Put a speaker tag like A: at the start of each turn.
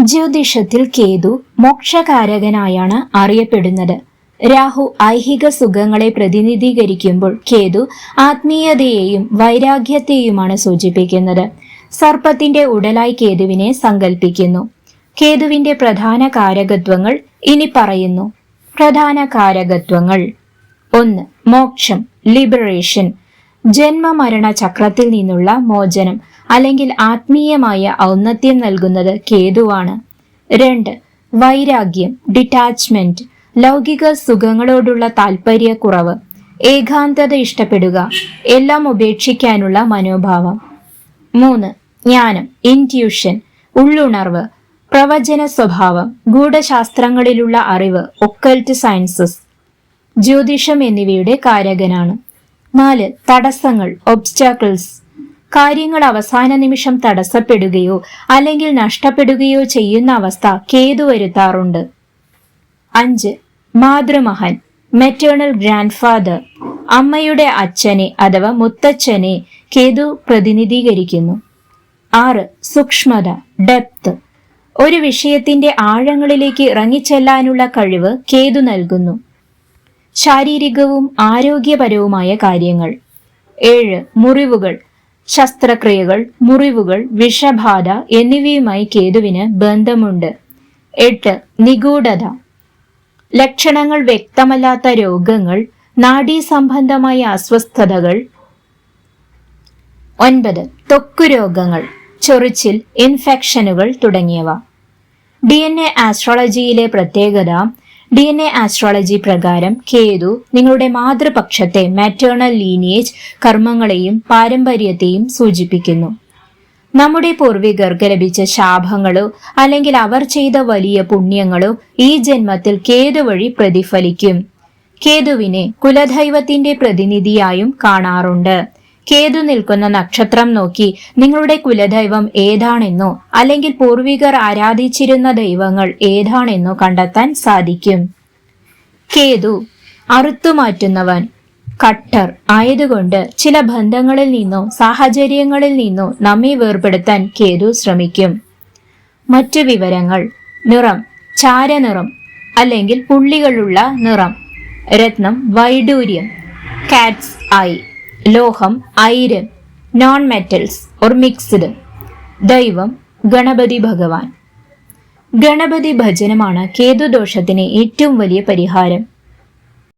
A: ജ്യോതിഷത്തിൽ കേതു മോക്ഷകാരകനായാണ് അറിയപ്പെടുന്നത്. രാഹു ഐഹിക സുഖങ്ങളെ പ്രതിനിധീകരിക്കുമ്പോൾ കേതു ആത്മീയതയെയും വൈരാഗ്യത്തെയുമാണ് സൂചിപ്പിക്കുന്നത്. സർപ്പത്തിന്റെ ഉടലായി കേതുവിനെ സങ്കല്പിക്കുന്നു. കേതുവിന്റെ പ്രധാന കാരകത്വങ്ങൾ ഇനി പറയുന്നു. പ്രധാന കാരകത്വങ്ങൾ: 1. മോക്ഷം, ലിബറേഷൻ, ജന്മമരണ ചക്രത്തിൽ നിന്നുള്ള മോചനം അല്ലെങ്കിൽ ആത്മീയമായ ഔന്നത്യം നൽകുന്നത് കേതുവാണ്. 2. വൈരാഗ്യം, ഡിറ്റാച്ച്മെന്റ്, ലൗകിക സുഖങ്ങളോടുള്ള താല്പര്യക്കുറവ്, ഏകാന്തത ഇഷ്ടപ്പെടുക, എല്ലാം ഉപേക്ഷിക്കാനുള്ള മനോഭാവം. 3. ജ്ഞാനം, ഇൻറ്റ്യൂഷൻ, ഉള്ളുണർവ്, പ്രവചന സ്വഭാവം, ഗൂഢശാസ്ത്രങ്ങളിലുള്ള അറിവ്, ഒക്കൽറ്റ് സയൻസസ്, ജ്യോതിഷം എന്നിവയുടെ കാരകനാണ്. 4. തടസ്സങ്ങൾ, ഒബ്സ്റ്റാക്കിൾസ്, കാര്യങ്ങൾ അവസാന നിമിഷം തടസ്സപ്പെടുകയോ അല്ലെങ്കിൽ നഷ്ടപ്പെടുകയോ ചെയ്യുന്ന അവസ്ഥ കേതു വരുത്താറുണ്ട്. 5. മാതൃമഹൻ, മെറ്റേണൽ ഗ്രാൻഡ് ഫാദർ, അമ്മയുടെ അച്ഛനെ അഥവാ മുത്തച്ഛനെ കേതു പ്രതിനിധീകരിക്കുന്നു. 6. സൂക്ഷ്മത, ഡെപ്ത്, ഒരു വിഷയത്തിന്റെ ആഴങ്ങളിലേക്ക് ഇറങ്ങിച്ചെല്ലാനുള്ള കഴിവ് കേതു നൽകുന്നു. ശാരീരികവും ആരോഗ്യപരവുമായ കാര്യങ്ങൾ. 7. മുറിവുകൾ, ശസ്ത്രക്രിയകൾ, മുറിവുകൾ, വിഷബാധ എന്നിവയുമായി കേതുവിന് ബന്ധമുണ്ട്. 8. നിഗൂഢത, ലക്ഷണങ്ങൾ വ്യക്തമല്ലാത്ത രോഗങ്ങൾ, നാഡീസംബന്ധമായ അസ്വസ്ഥതകൾ. 9. ത്വക്ക് രോഗങ്ങൾ, ചൊറിച്ചിൽ, ഇൻഫെക്ഷനുകൾ തുടങ്ങിയവ. DNA ആസ്ട്രോളജിയിലെ പ്രത്യേകത: DNA ആസ്ട്രോളജി പ്രകാരം കേതു നിങ്ങളുടെ മാതൃപക്ഷത്തെ മാറ്റേണൽ ലീനിയേജ് കർമ്മങ്ങളെയും പാരമ്പര്യത്തെയും സൂചിപ്പിക്കുന്നു. നമ്മുടെ പൂർവികർക്ക് ലഭിച്ച ശാപങ്ങളോ അല്ലെങ്കിൽ അവർ ചെയ്ത വലിയ പുണ്യങ്ങളോ ഈ ജന്മത്തിൽ കേതു വഴി പ്രതിഫലിക്കും. കേതുവിനെ കുലദൈവത്തിന്റെ പ്രതിനിധിയായും കാണാറുണ്ട്. കേതു നിൽക്കുന്ന നക്ഷത്രം നോക്കി നിങ്ങളുടെ കുലദൈവം ഏതാണെന്നോ അല്ലെങ്കിൽ പൂർവികർ ആരാധിച്ചിരുന്ന ദൈവങ്ങൾ ഏതാണെന്നോ കണ്ടെത്താൻ സാധിക്കും. കേതു അറുത്തുമാറ്റുന്നവൻ, കട്ടർ ആയതുകൊണ്ട് ചില ബന്ധങ്ങളിൽ നിന്നോ സാഹചര്യങ്ങളിൽ നിന്നോ നമ്മെ വേർപെടുത്താൻ കേതു ശ്രമിക്കും. മറ്റു വിവരങ്ങൾ: നിറം, ചാരനിറം അല്ലെങ്കിൽ പുള്ളികളുള്ള നിറം. രത്നം, വൈഡൂര്യം, കാറ്റ്സ് ഐ. ലോഹം, ഐരൻ, നോൺ മെറ്റൽസ് ഓർ മിക്സ്ഡ്. ദൈവം, ഗണപതി ഭഗവാൻ. ഗണപതി ഭജനമാണ് കേതുദോഷത്തിന് ഏറ്റവും വലിയ പരിഹാരം.